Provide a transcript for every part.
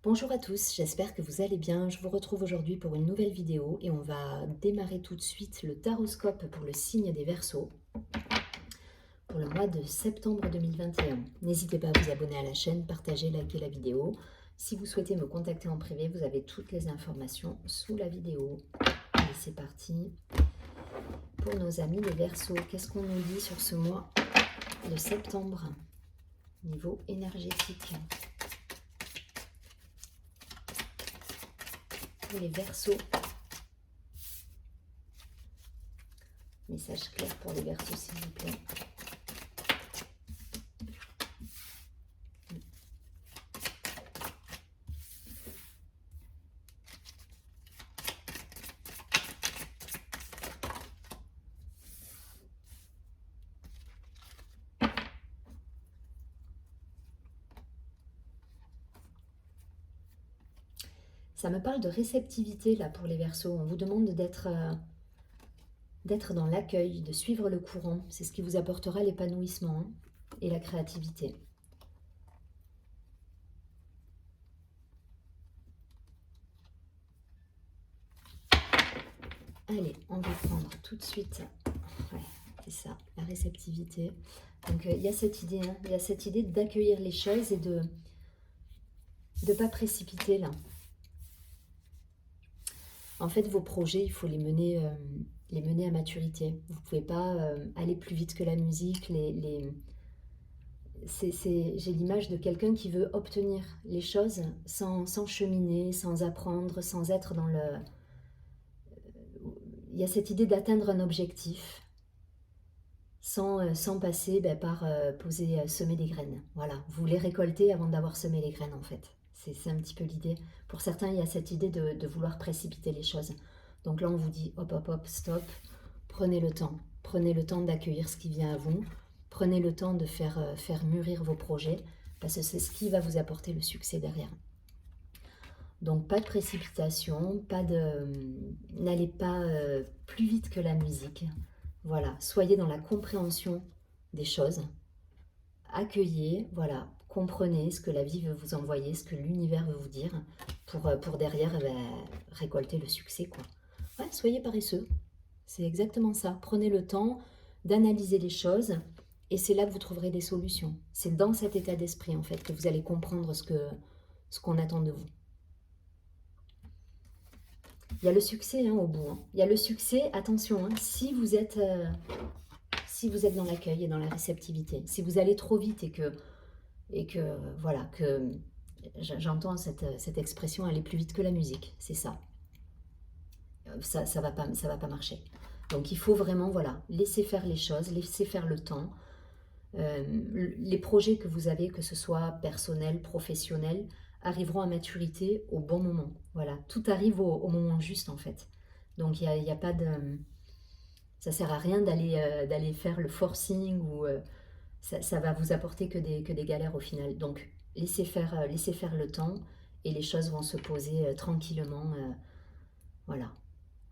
Bonjour à tous, j'espère que vous allez bien. Je vous retrouve aujourd'hui pour une nouvelle vidéo et on va démarrer tout de suite le taroscope pour le signe des Verseaux pour le mois de septembre 2021. N'hésitez pas à vous abonner à la chaîne, partager, liker la vidéo. Si vous souhaitez me contacter en privé, vous avez toutes les informations sous la vidéo. Allez, c'est parti. Pour nos amis les Verseaux, qu'est-ce qu'on nous dit sur ce mois de septembre niveau énergétique? Pour les Verseaux, message clair pour les Verseaux s'il vous plaît. Ça me parle de réceptivité là pour les Verseaux. On vous demande d'être dans l'accueil, de suivre le courant. C'est ce qui vous apportera l'épanouissement et la créativité. Allez, on va prendre tout de suite. Ouais, c'est ça, la réceptivité. Donc il y a cette idée, il y a cette idée d'accueillir les choses et de ne pas précipiter là. En fait, vos projets, il faut les mener à maturité. Vous ne pouvez pas aller plus vite que la musique. J'ai l'image de quelqu'un qui veut obtenir les choses sans cheminer, sans apprendre, sans être dans le... Il y a cette idée d'atteindre un objectif sans passer par semer des graines. Voilà, vous les récoltez avant d'avoir semé les graines en fait. C'est un petit peu l'idée. Pour certains, il y a cette idée de vouloir précipiter les choses. Donc là, on vous dit hop, hop, hop, stop. Prenez le temps. Prenez le temps d'accueillir ce qui vient à vous. Prenez le temps de faire mûrir vos projets parce que c'est ce qui va vous apporter le succès derrière. Donc pas de précipitation, n'allez pas plus vite que la musique. Voilà, soyez dans la compréhension des choses. Accueillez, voilà, comprenez ce que la vie veut vous envoyer, ce que l'univers veut vous dire, pour derrière récolter le succès, quoi. Ouais, soyez paresseux, c'est exactement ça. Prenez le temps d'analyser les choses et c'est là que vous trouverez des solutions. C'est dans cet état d'esprit, en fait, que vous allez comprendre ce qu'on attend de vous. Il y a le succès au bout. Il y a le succès, attention, si vous êtes dans l'accueil et dans la réceptivité, si vous allez trop vite et que voilà, que j'entends cette expression aller plus vite que la musique, c'est ça. Ça va pas marcher. Donc il faut vraiment laisser faire les choses, laisser faire le temps. Les projets que vous avez, que ce soit personnel, professionnel, arriveront à maturité au bon moment. Voilà, tout arrive au moment juste en fait. Donc il y a pas de... Ça sert à rien d'aller faire le forcing ou ça va vous apporter que des galères au final. Donc laissez faire le temps et les choses vont se poser tranquillement. Voilà,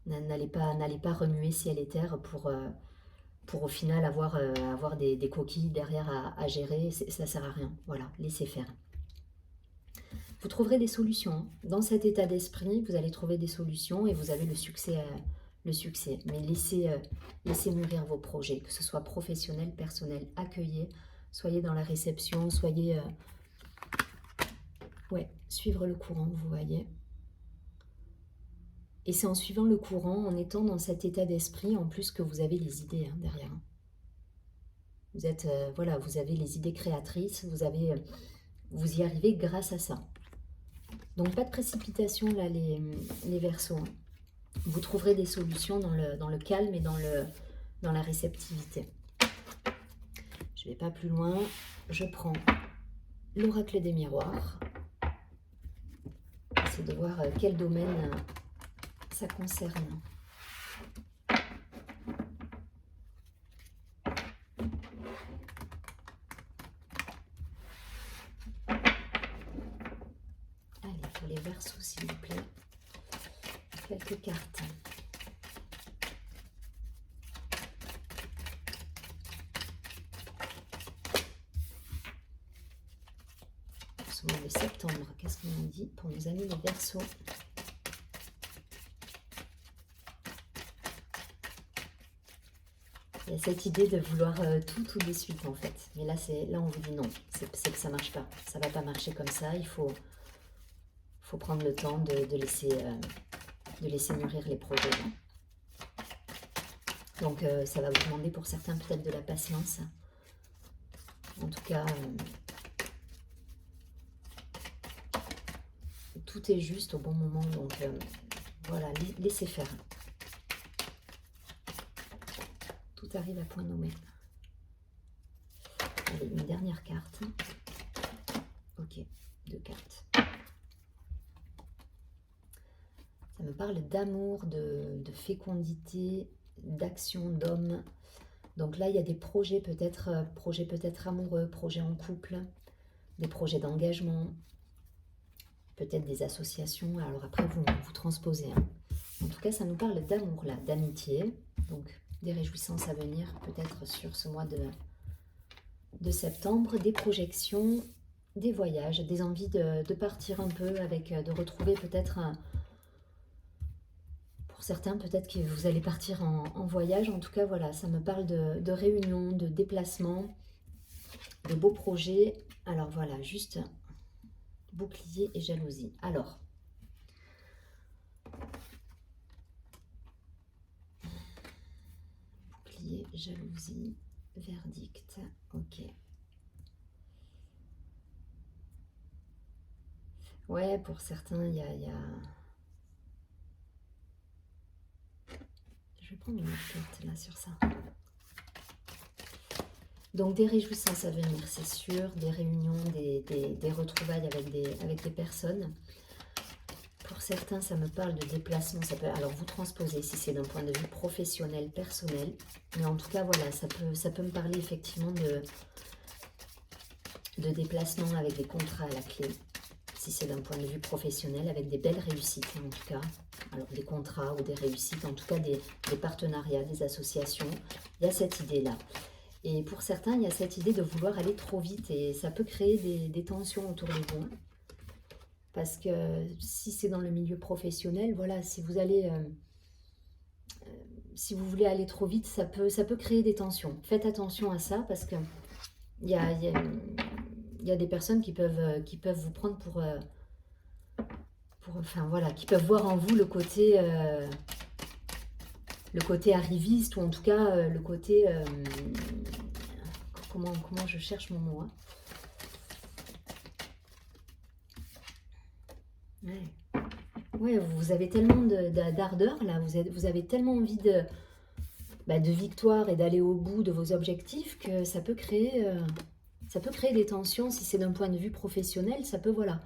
n'allez pas remuer ciel et terre pour au final avoir des coquilles derrière à gérer, ça sert à rien. Voilà, laissez faire. Vous trouverez des solutions. Dans cet état d'esprit, vous allez trouver des solutions et vous avez le succès. Mais laissez mûrir vos projets, que ce soit professionnel, personnel, accueillez, soyez dans la réception, soyez... suivre le courant, vous voyez. Et c'est en suivant le courant, en étant dans cet état d'esprit, en plus que vous avez les idées derrière. Vous êtes, vous avez les idées créatrices, vous y arrivez grâce à ça. Donc pas de précipitation là les Verseaux. Vous trouverez des solutions dans le calme et dans la réceptivité. Je ne vais pas plus loin. Je prends l'oracle des miroirs. J'essaie de voir quel domaine ça concerne. Allez, pour les Verseaux, s'il vous plaît. Quelques cartes. ce mois de septembre. Qu'est-ce qu'on en dit pour nos amis les Verseaux? Il y a cette idée de vouloir tout de suite en fait. Mais là, on vous dit non, c'est que ça ne marche pas. Ça ne va pas marcher comme ça. Il faut prendre le temps de laisser mûrir les projets. Donc ça va vous demander pour certains peut-être de la patience. En tout cas, tout est juste au bon moment. Donc voilà, laissez faire. Tout arrive à point nommé. Allez, une dernière carte. Ok, 2 cartes. Ça me parle d'amour, de fécondité, d'action, d'homme. Donc là, il y a des projets peut-être amoureux, projets en couple, des projets d'engagement, peut-être des associations. Alors après, vous transposez. Hein. En tout cas, ça nous parle d'amour là, d'amitié. Donc des réjouissances à venir peut-être sur ce mois de septembre, des projections, des voyages, des envies de partir un peu, de retrouver peut-être pour certains, peut-être que vous allez partir en voyage. En tout cas, voilà, ça me parle de réunions, de déplacements, de beaux projets. Alors voilà, juste bouclier et jalousie. Alors, bouclier, jalousie, verdict. Ok. Ouais, pour certains, il y a... Je vais prendre une autre carte là sur ça. Donc des réjouissances à venir, c'est sûr, des réunions, des retrouvailles avec des personnes. Pour certains, ça me parle de déplacement. Alors vous transposez si c'est d'un point de vue professionnel, personnel. Mais en tout cas, voilà, ça peut me parler effectivement de déplacement avec des contrats à la clé. Si c'est d'un point de vue professionnel, avec des belles réussites en tout cas. Alors des contrats ou des réussites, en tout cas des partenariats, des associations. Il y a cette idée-là. Et pour certains, il y a cette idée de vouloir aller trop vite et ça peut créer des tensions autour de vous. Parce que si c'est dans le milieu professionnel, voilà, si vous voulez aller trop vite, ça peut créer des tensions. Faites attention à ça parce que il y a des personnes qui peuvent vous prendre enfin voilà, qui peuvent voir en vous le côté arriviste ou en tout cas le côté comment je cherche mon mot. Hein. Ouais, vous avez tellement d'ardeur là, vous avez tellement envie de victoire et d'aller au bout de vos objectifs que ça peut créer des tensions si c'est d'un point de vue professionnel. Ça peut, voilà,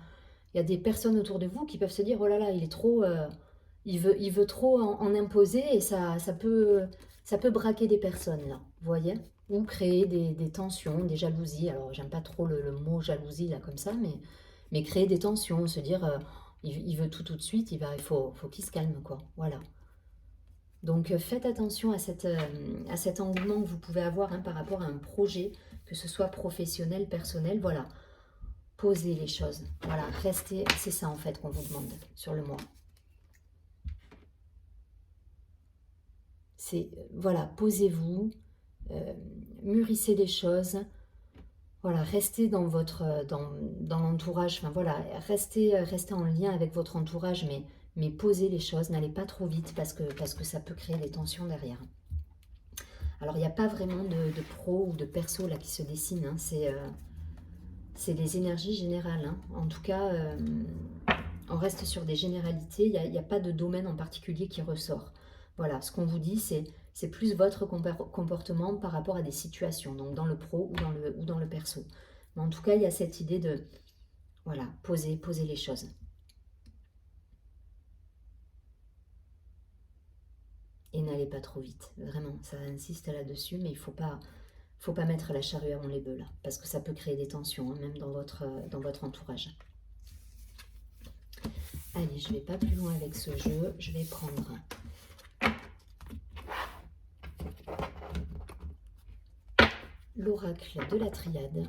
il y a des personnes autour de vous qui peuvent se dire oh là là, il est trop, il veut trop en imposer et ça peut braquer des personnes là, vous voyez, ou créer des tensions, des jalousies. Alors j'aime pas trop le mot jalousie là comme ça, mais créer des tensions, se dire il veut tout de suite, il faut qu'il se calme quoi, voilà. Donc faites attention à cet engouement que vous pouvez avoir par rapport à un projet, que ce soit professionnel, personnel, voilà. Posez les choses, voilà, restez, c'est ça en fait qu'on vous demande sur le mois. C'est, voilà, posez-vous, mûrissez les choses, voilà, restez dans dans l'entourage, enfin voilà, restez en lien avec votre entourage, mais posez les choses, n'allez pas trop vite parce que ça peut créer des tensions derrière. Alors, il n'y a pas vraiment de pro ou de perso là qui se dessine, hein, c'est des énergies générales. Hein. En tout cas, on reste sur des généralités, il n'y a pas de domaine en particulier qui ressort. Voilà, ce qu'on vous dit, c'est plus votre comportement par rapport à des situations, donc dans le pro ou dans le perso. Mais en tout cas, il y a cette idée de, voilà, poser les choses. Et n'allez pas trop vite, vraiment, ça insiste là-dessus, mais il faut pas mettre la charrue avant les bœufs là, parce que ça peut créer des tensions, hein, même dans votre entourage. Allez, je vais pas plus loin avec ce jeu, je vais prendre l'oracle de la triade.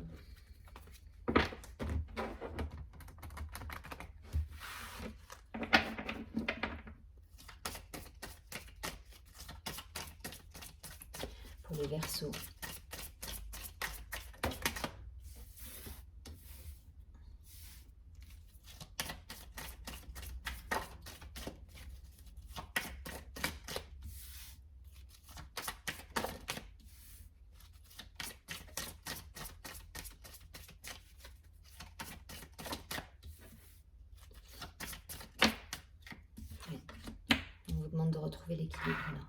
pour les Verseaux. On vous demande de retrouver l'équilibre là.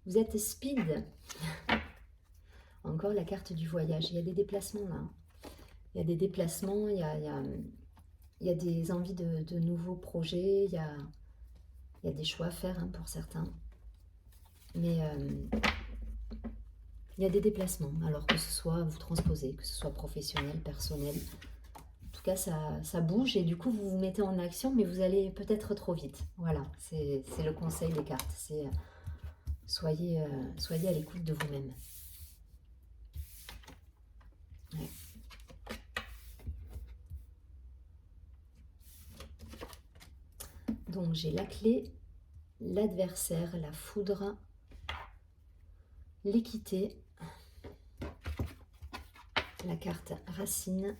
Vous êtes speed. Encore la carte du voyage. Il y a des déplacements là. Il y a des déplacements, il y a des envies de nouveaux projets, il y a des choix à faire pour certains. Mais il y a des déplacements, alors que ce soit vous transposez, que ce soit professionnel, personnel. En tout cas, ça bouge et du coup, vous vous mettez en action, mais vous allez peut-être trop vite. Voilà, c'est le conseil des cartes. C'est soyez à l'écoute de vous-même. Ouais. Donc, j'ai la clé, l'adversaire, la foudre, l'équité, la carte racine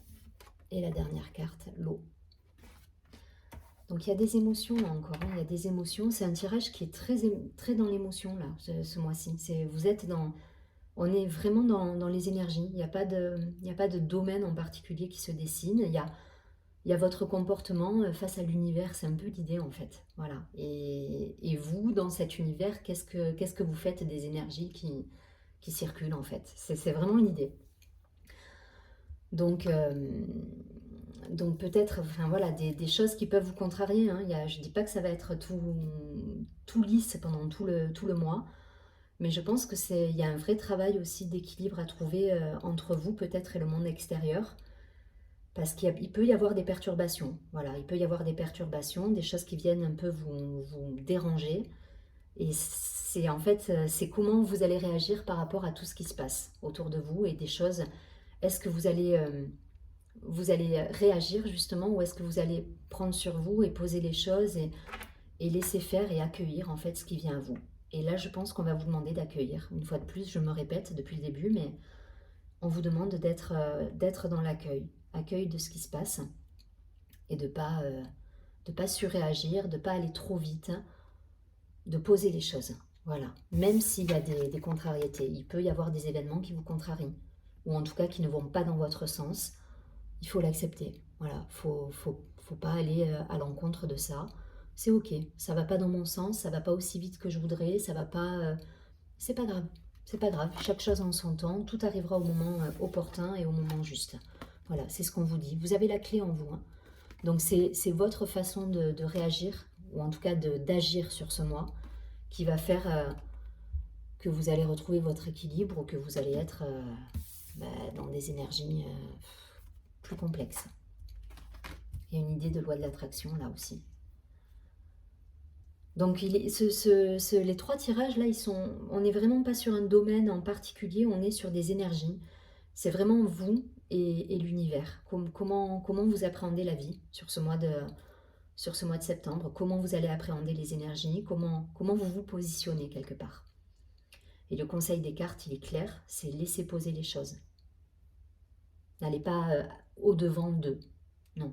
et la dernière carte, l'eau. Donc il y a des émotions là encore, il y a des émotions. C'est un tirage qui est très dans l'émotion là, ce mois-ci. Vous êtes dans, on est vraiment dans les énergies. Il n'y a pas de domaine en particulier qui se dessine. Il y a votre comportement face à l'univers, c'est un peu l'idée en fait. Voilà. Et vous, dans cet univers, qu'est-ce que vous faites des énergies qui circulent en fait? C'est vraiment l'idée. Donc peut-être, enfin voilà, des choses qui peuvent vous contrarier. Hein. Je ne dis pas que ça va être tout lisse pendant tout le mois, mais je pense il y a un vrai travail aussi d'équilibre à trouver entre vous peut-être et le monde extérieur, parce qu'il peut y avoir des perturbations. Voilà, il peut y avoir des perturbations, des choses qui viennent un peu vous déranger. Et c'est en fait, c'est comment vous allez réagir par rapport à tout ce qui se passe autour de vous et des choses. Est-ce que vous allez réagir justement ou est-ce que vous allez prendre sur vous et poser les choses et laisser faire et accueillir en fait ce qui vient à vous? Et là, je pense qu'on va vous demander d'accueillir. Une fois de plus, je me répète depuis le début, mais on vous demande d'être dans l'accueil. Accueil de ce qui se passe et de pas surréagir, de pas aller trop vite, de poser les choses. Voilà. Même s'il y a des contrariétés, il peut y avoir des événements qui vous contrarient ou en tout cas qui ne vont pas dans votre sens. Il faut l'accepter. Voilà, faut pas aller à l'encontre de ça. C'est ok, ça va pas dans mon sens, ça va pas aussi vite que je voudrais, ça va pas. C'est pas grave, c'est pas grave. Chaque chose en son temps, tout arrivera au moment opportun et au moment juste. Voilà, c'est ce qu'on vous dit. Vous avez la clé en vous. Hein. Donc c'est votre façon de réagir ou en tout cas d'agir sur ce mois qui va faire que vous allez retrouver votre équilibre ou que vous allez être dans des énergies plus complexes. Il y a une idée de loi de l'attraction là aussi. Donc les trois tirages là, on n'est vraiment pas sur un domaine en particulier, on est sur des énergies. C'est vraiment vous et l'univers. Comment vous appréhendez la vie sur ce mois de septembre, comment vous allez appréhender les énergies, comment vous positionnez quelque part. Et le conseil des cartes, il est clair, c'est laisser poser les choses. N'allez pas au-devant d'eux, non,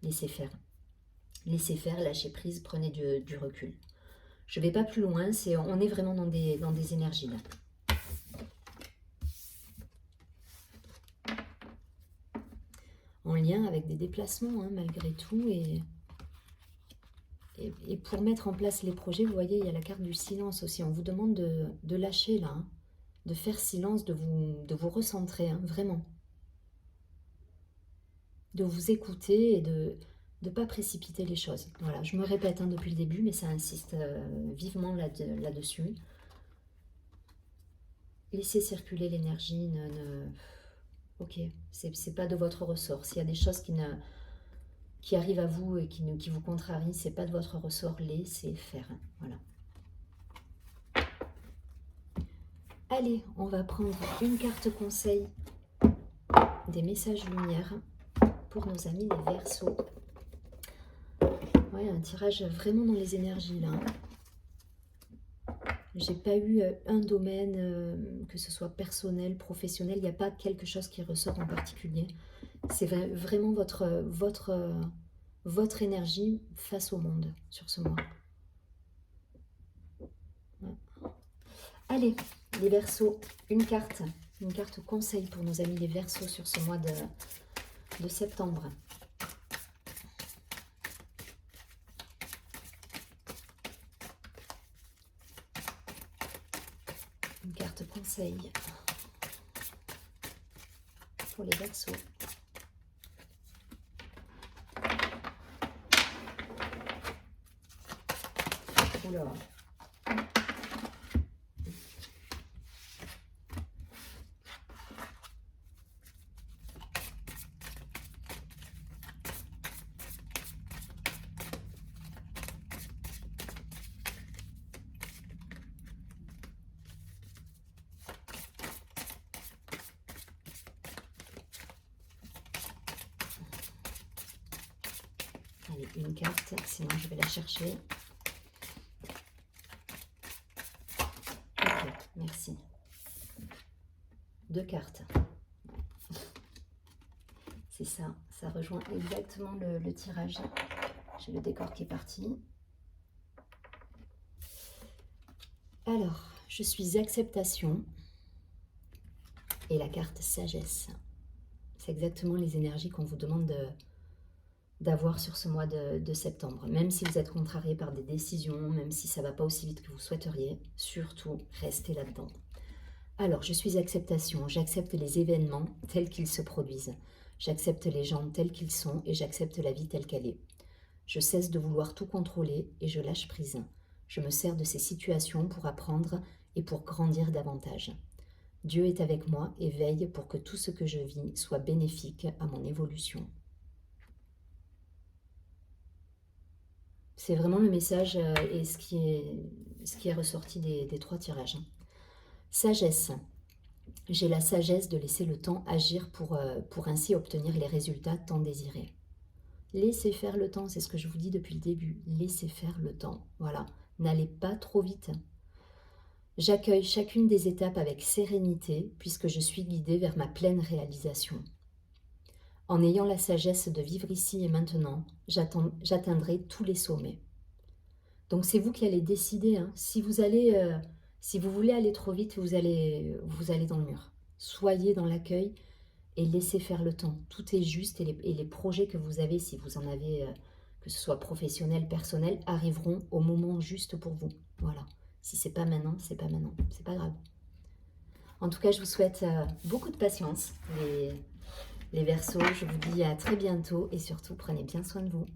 laissez faire. Laissez faire, lâchez prise, prenez du recul. Je ne vais pas plus loin, on est vraiment dans des énergies là. En lien avec des déplacements, hein, malgré tout, et pour mettre en place les projets, vous voyez, il y a la carte du silence aussi. On vous demande de lâcher là, hein, de faire silence, de vous recentrer, hein, vraiment. De vous écouter et de ne pas précipiter les choses. Voilà, je me répète hein, depuis le début, mais ça insiste vivement là-dessus. Laissez circuler l'énergie. Ok, c'est pas de votre ressort. S'il y a des choses qui arrivent à vous et qui vous contrarient, c'est pas de votre ressort. Laissez faire. Voilà. Allez, on va prendre une carte conseil des messages lumière pour nos amis les Verseaux. Ouais, un tirage vraiment dans les énergies là. J'ai pas eu un domaine, que ce soit personnel, professionnel, il n'y a pas quelque chose qui ressort en particulier. C'est vraiment votre énergie face au monde sur ce mois. Ouais. Allez, les Verseaux, une carte conseil pour nos amis les Verseaux sur ce mois de septembre. Une carte conseil pour les Verseaux. Oula. Allez, une carte, sinon je vais la chercher. Ok, merci. Deux cartes. C'est ça, ça rejoint exactement le tirage. J'ai le décor qui est parti. Alors, je suis acceptation et la carte sagesse. C'est exactement les énergies qu'on vous demande d'avoir sur ce mois de septembre. Même si vous êtes contrarié par des décisions, même si ça ne va pas aussi vite que vous souhaiteriez, surtout restez là-dedans. Alors, je suis acceptation, j'accepte les événements tels qu'ils se produisent. J'accepte les gens tels qu'ils sont et j'accepte la vie telle qu'elle est. Je cesse de vouloir tout contrôler et je lâche prise. Je me sers de ces situations pour apprendre et pour grandir davantage. Dieu est avec moi et veille pour que tout ce que je vis soit bénéfique à mon évolution. C'est vraiment le message et ce qui est ressorti des trois tirages. Sagesse. J'ai la sagesse de laisser le temps agir pour ainsi obtenir les résultats tant désirés. Laissez faire le temps, c'est ce que je vous dis depuis le début. Laissez faire le temps, voilà. N'allez pas trop vite. J'accueille chacune des étapes avec sérénité puisque je suis guidée vers ma pleine réalisation. En ayant la sagesse de vivre ici et maintenant, j'atteindrai tous les sommets. Donc c'est vous qui allez décider. Hein. Si vous voulez aller trop vite, vous allez dans le mur. Soyez dans l'accueil et laissez faire le temps. Tout est juste et les projets que vous avez, si vous en avez, que ce soit professionnel, personnel, arriveront au moment juste pour vous. Voilà. Si c'est pas maintenant, c'est pas maintenant. C'est pas grave. En tout cas, je vous souhaite beaucoup de patience, les Verseaux. Je vous dis à très bientôt et surtout, prenez bien soin de vous.